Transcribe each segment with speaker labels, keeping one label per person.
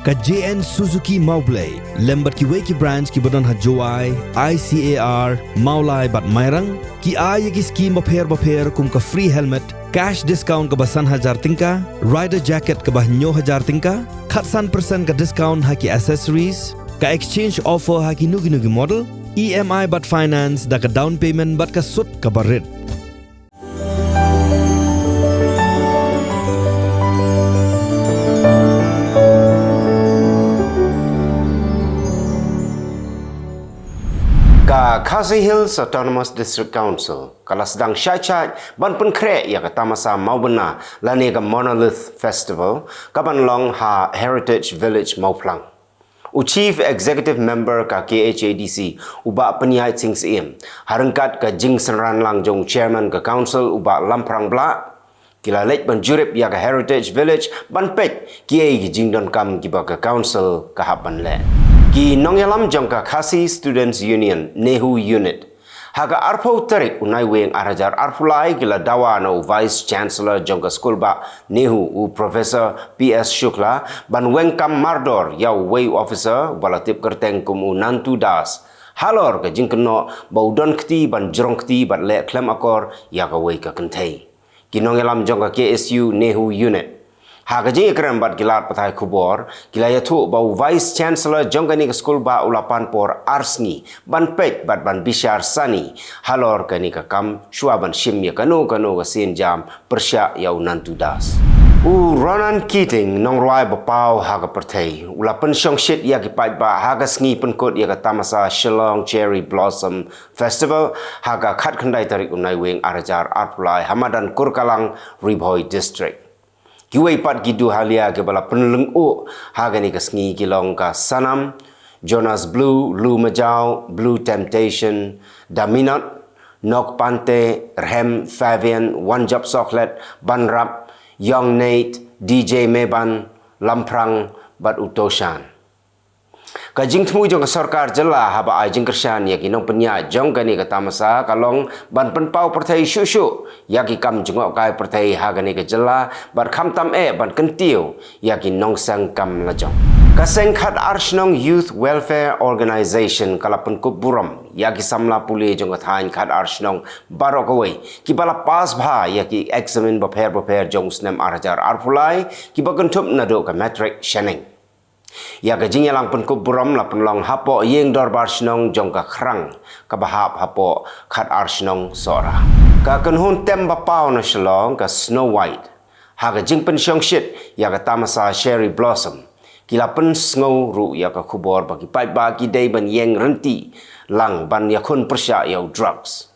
Speaker 1: Ka JN Suzuki Maublay, lembat ki wei ki branch ki badan hajwai, ICAR, Maulai bat Mairang, ki ay ki scheme bapher kum ka free helmet, cash discount ka basan hajar tingka, rider jacket ka bah nyo hajar tingka, khatsan persen ka discount haki accessories, ka exchange offer haki nugi model, EMI bat finance da ka down payment bat ka sut ka barit.
Speaker 2: Khasi Hills Autonomous District Council kala sedang syai-syai ban pen krek ya kata masa mau benar lani ke Monolith Festival kaban long ha Heritage Village mau plang. Chief Executive Member ka KHADC uba peniai sing sim harengkat ke jing senran lang jong chairman ke council uba lamprang bla kila lek ban jurip ya ke Heritage Village ban pet kiai ki jing don kam ki ba ke council ka hab ban le. Ki nongyalam jongka Khasi Students Union Nehu Unit. Haga arpo tarik unai weng arajar arpulai gila dawa no Vice Chancellor jongka school ba Nehu u Professor PS Shukla ban weng kam mardor yau way officer balatip kerteng kum u Nantu Das. Halor ke jingkeno baudon kti ban jerong kti ban le klem akor ya ka way ka kentai. Ki nongyalam jongka KSU Nehu Unit. Haga jing ikram bat gilat patai kubor gila yatu bau Vice Chancellor jongkani ke school ba ulapan por arsni ban pek bat ban bishar sani halor kani ke kam shua ban shim ya kanu ke sin jam persya yau Nantu Das. Ronan Keating nong ruai bapau haga pertai ulapan syong shit ya ki pait ba haga sngi penkot ya ke tamasa Shillong Cherry Blossom Festival haga khat khandai tarik unai weng arajar arpulai Hamadan Kurkalang Ribhoi District. Kiwai pat gidu halia ke bala peneleng o hagani ke sngi kilong ka Sanam, Jonas Blue, Lu Majau, Blue Temptation, Daminat, Nok Pante, Rhem Fabian, One Job Chocolate, Ban Rap, Young Nate, DJ Meban, Lamprang, Bat Utoshan. Ka jing tmu jong sarkar jela haba ai jing kersan ya kinong penya jong kani ka tamasa kalong ban penpau pertai syusyu ya ki kam jengok kai pertai ha gani ka jela bar kham tam ban kentiu ya ki nong sang kam la jong ka seng khat arshnong Youth Welfare Organization kala pen kup buram ya ki samla puli jong thain khat arshnong barokawai ki bala pas bha ya ki examine bapher jong snem arjar arpulai ki bagentup nado ka metric shanning. Ya ke jing yalang pen kup buram la pen long hapo yeng dorbar shnong jong ka krang ka bahap hapo khat arshnong sora. Ka kenhun tem bapau na shlong ka Snow White. Ha ke jing pen syong shit ya ka tamasa Cherry Blossom. Kila pen sngow ru ya ka kubor bagi pait ba ki dei ban yeng renti lang ban ya kun persya yau drugs.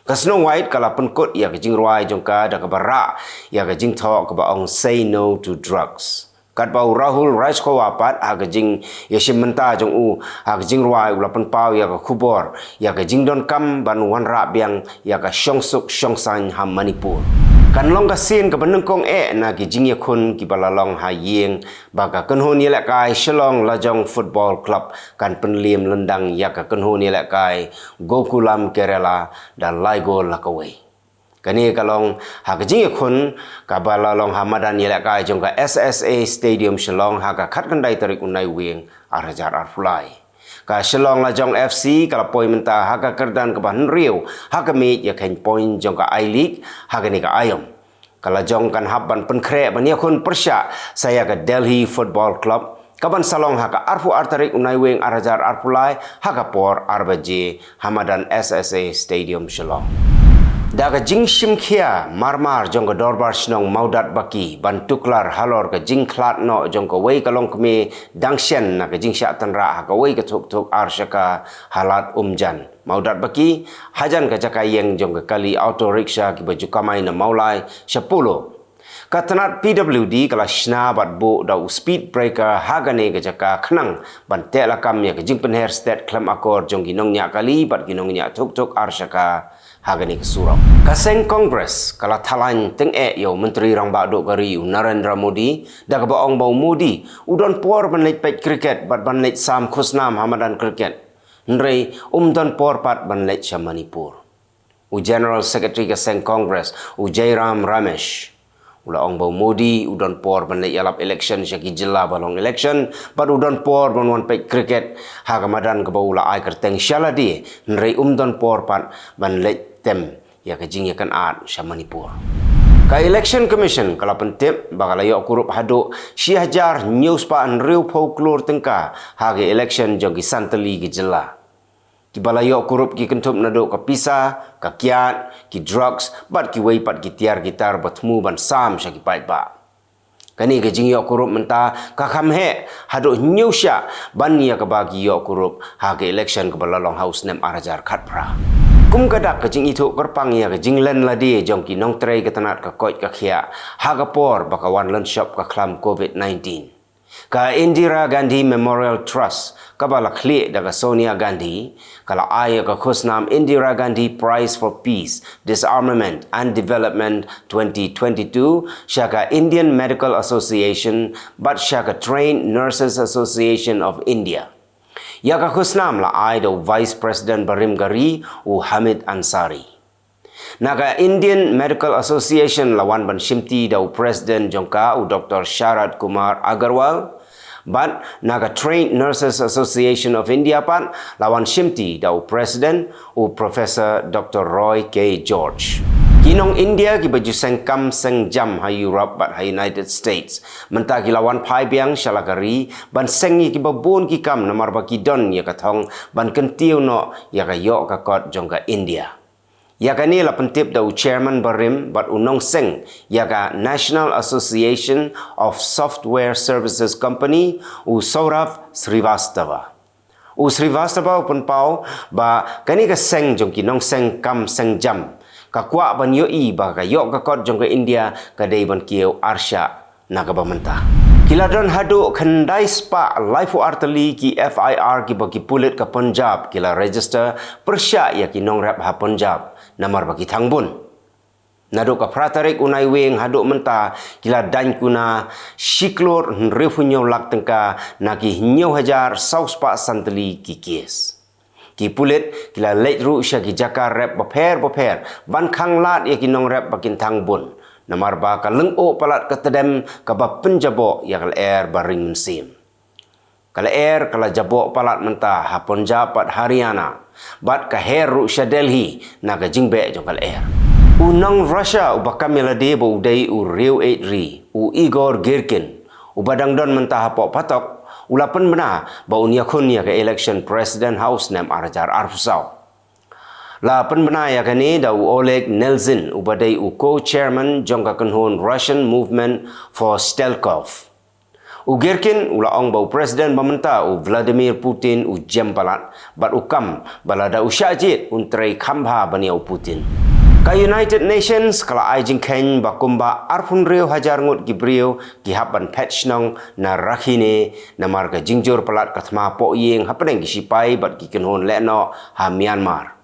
Speaker 2: Ka Snow White kala pen kot ya ke jing ruai jong ka da ka bara ya ka jing talk ba ong say no to drugs. Kat bau Rahul Rajkowapat aga jing yashim menta jong u aga jing ruai ulapan pau ya ka kubor ya ka jing don kam ban wan ra biang ya ka syongsuk syongsan ha Manipur kan long ka sin ka benengkong na ki jing yakun ki balalong ha yeng baga kenhon yelak kai Shillong Lajong Football Club kan penlim lendang ya ka kenhon yelak kai Gokulam Kerala dan Laigo Lakawai. Kani kalong ha kajing kun ka balalong Hamadan yelak kai jong ka SSA Stadium Shillong ha ka khat kandai tarik unai wing arajar arfulai ka Shillong Lajong FC kala poi menta ha ka kerdan ka ban riu ha ka meet ya ken point jong ka I League ha ka ni ka ayom kala jong kan habban pen kre ban ya kun persya saya ka Delhi Football Club kaban salong ha ka arfu artarik unai wing arajar arfulai ha ka por arbaje Hamadan SSA Stadium Shillong. Daga jing shim kia marmar jong ka dorbar shnong maudat baki ban tuklar halor ka jing klat no jong ka wei kalong kami dangshen na ka jing sya tanra ha ka wei ka tuk arshaka halat umjan maudat baki hajan ka jaka yeng jong ka kali auto rickshaw ki baju kamai na maulai 10 ka tanat PWD kala shna bat bo da speed breaker hagane ka jaka khnang ban tela kam ya ka jing penher state klam akor jong ki nong nya kali bat ki nong nya tuk arshaka hagani kesurau. Kaseng Congress kala thalan teng yo menteri rang ba do kari Narendra Modi da ka baong bau Modi udon por ban leit pet cricket bat ban leit sam khusnam Hamadan cricket nrei don por pat ban leit Manipur. U General Secretary Kaseng Congress u Jairam Ramesh ula ong bau Modi udon por ban le yalap election syaki jela balong election but udon por ban wan pe cricket ha kamadan ke bau ula ai kerteng syala di nrei don por pan ban le tem ya ke jing ya kan at sya Manipur. Ka Election Commission kala pentip bakal ayok kurup haduk syihajar news pa nriu pau klur tengka hage election jong ki santali ki jela. Ki balayok kurup ki kentup naduk ka pisa, ka kiat, ki drugs, bat ki weipat ki tiar gitar batmu ban sam sya ki pait ba. Kani ke jing yok kurup menta ka khamhe haduk news sya ban ya ka bagi yok kurup hage election ke balalong house nem arajar khatpra. Kum kadak ke jing itu kerpang ya ke jing len ladi jong ki nong trei ke tanat ka koit ka khia hagapor bakawan len shop ka klam COVID-19. Ka Indira Gandhi Memorial Trust kabala klik daga Sonia Gandhi kala aya ka khusnam Indira Gandhi Prize for Peace, Disarmament and Development 2022 syaka Indian Medical Association bat syaka Trained Nurses Association of India. Ya ka khusnam la ai do Vice President Barim Gari u Hamid Ansari. Naga Indian Medical Association lawan ban shimti do President Jongka u Dr. Sharad Kumar Agarwal. But naga Trained Nurses Association of India pan lawan shimti do President u Professor Dr. Roy K. George. Kinong India ki baju sengkam sengjam ha Europe bat ha United States. Menta ki lawan pai biang syalagari ban sengi ki babun ki kam namar baki don ya katong ban kentiu no ya ka yok ka kot jong ka India. Ya ka ni la pentip da chairman Barim bat unong seng ya ka National Association of Software Services Company u Saurav Srivastava. U Srivastava pun pau ba kani ka seng jong ki nong seng kam seng jam. Ka kwa ban yo i ba ka yok ka kot jong ka India ka dei ban kieu arsya na ka bamenta. Kila don hadu khandai spa life arteli ki FIR ki bagi pulit ka Punjab kila register persya ya ki nong rap ha Punjab namar bagi thangbun. Nadu ka pratarik unai weng hadu menta kila dan kuna shiklor nrefunyo lak tengka na ki hinyo hajar saus pa santeli ki kes. Ki pulit kila late ru sya ki jakar rap baper ban khang lat ya ki nong rap bakin thangbun namar ba ka leng-o palat ka tedem ka ba penjabo ya kal air baring mensim. Kala air kala jabo palat menta ha Punjab pat Haryana bat ka heru sya Delhi na ka jingbe jong kal air. Unang Russia u bakamila de bo udai u Reu 8 u Igor Girkin u badang don menta ha pok patok ulapan bena ba unia kunya ke election president house nem arajar arfusau. La pen bena ya kani da u Oleg Nelzin u badai u co-chairman jong ka kenhun Russian Movement for Stelkov. U Girkin ula ong ba president bamenta u Vladimir Putin u jempalat bat ukam balada u syajit untrai khambha bani u Putin. Ka United Nations kala ai jing ken bakumba arpun reu hajar ngut gibriu ki haban patchnong na rakhine na marga jingjur palat kathma po yeng hapeneng sipai bat ki kenhon leno ha Myanmar.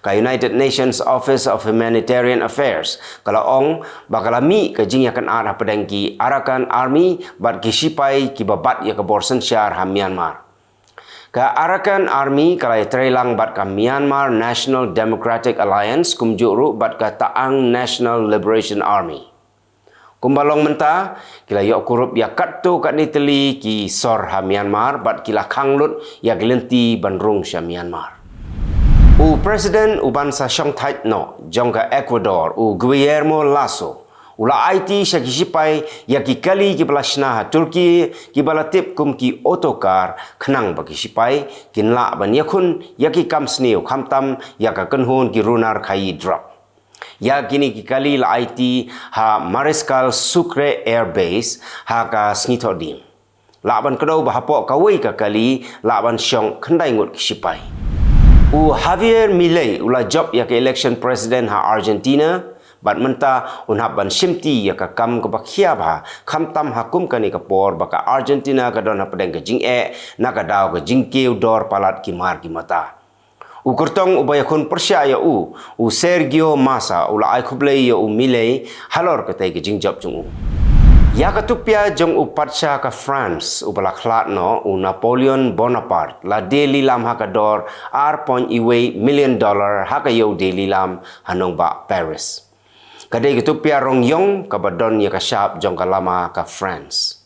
Speaker 2: Ka United Nations Office of Humanitarian Affairs kala ong bakala mi ka jing yakan ar hapeneng ki Arakan Army bat ki sipai ki babat ya ka borsen syar ha Myanmar. Ka Arakan Army kalai trelang bat ka Myanmar National Democratic Alliance kumjuru bat ka Taang National Liberation Army. Kumbalong menta kila yok kurup ya katto kat niteli ki sor ha Myanmar bat kila khanglut ya gelenti bandrung sya Myanmar. U President u bansa Syong Thait no jong ka Ecuador u Guillermo Lasso ula IT syaki sipai ya ki kali ki belasna ha Turki ki balatip kum ki otokar khnang bagi sipai kinla ban yakun ya ki kamsneu khamtam ya ka kenhun ki runar khai drop. Ya kini ki kali la IT ha Mariscal Sucre Air Base ha ka snitoding. La ban kedau bahapok kawai ka kali la ban syong khandai ngut ki sipai. U Javier Milei ula job ya ke election president ha Argentina bat menta unhab ban shimti ya ka kam ka bakhia ba khamtam hakum kani ka por baka Argentina ka don hapdeng ka jing na ka daw ka jingkeu dor palat ki mar ki mata u kurtong ubaya kun persya ya u Sergio Massa ula ai khublei ya u Milei halor ka tai ka jing job chung u ya ka tupia jong u patsha ka France u balaklat no u Napoleon Bonaparte la daily lam ha ka dor $1.8 million ha ka yo daily lam hanong ba Paris. Kadai gitu pia rong yong ka badon ya ka syap jong ka lama ka France.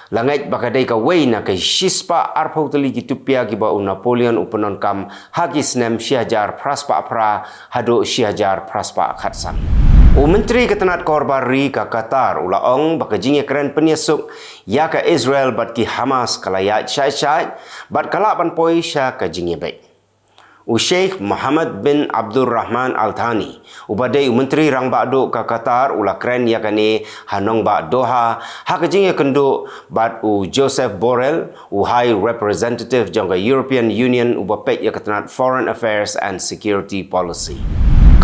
Speaker 2: Langait bakadai ka wei na kay shispa arpau tali gitu pia giba u Napoleon upenon kam hagis nem syajar praspa pra hado syajar praspa khatsang. U menteri ketenat korbari ka Qatar ulaong bakajing keren penyesuk ya ka Israel bat ki Hamas kalayat syai bat kalapan poi sya ka jing baik. U Sheikh Muhammad bin Abdul Rahman Al Thani ubadai menteri rang bakdo ka Qatar ula keren ya kane hanong ba Doha hakajing kendo bat u Joseph Borrell u High Representative jangka European Union ubapek ya ketenat Foreign Affairs and Security Policy.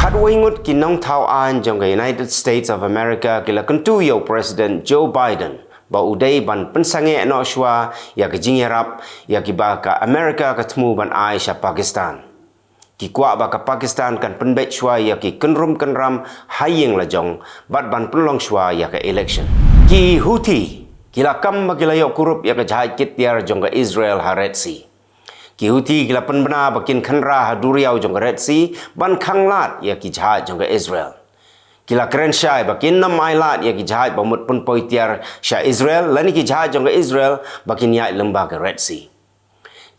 Speaker 2: Kadwingut kinong tauan jangka United States of America kila kentu yo President Joe Biden ba udai ban pensange no shwa ya kajing rap ya kiba ka America ketemu ban Aisyah Pakistan. Ki kuak baka Pakistan kan penbet shwa ya ki kenram hayeng lajong bat ban penlong shwa ya ka election. Ki Houthi kila kam bagila yok kurup ya ka jahaj kit tiar jong ka Israel ha Red Sea. Ki Houthi kila penbena bakin khenra ha Duriau jong ka Red Sea ban khanglat ya ki jahaj jong ka Israel. Kila keren syai bakin nam ailat ya ki jahaj bamut pun poi tiar sya Israel lani ki jahaj jong ka Israel bakin yai lembah ka Red Sea.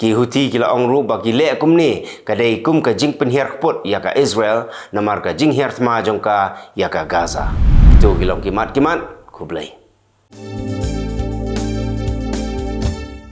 Speaker 2: Ki Houthi kila ongru bagi le kum ni kadai kum ka jing penhiar put ya ka Israel namar ka jing hiar thma jong ka ya ka Gaza. Itu kilong kimat kublai.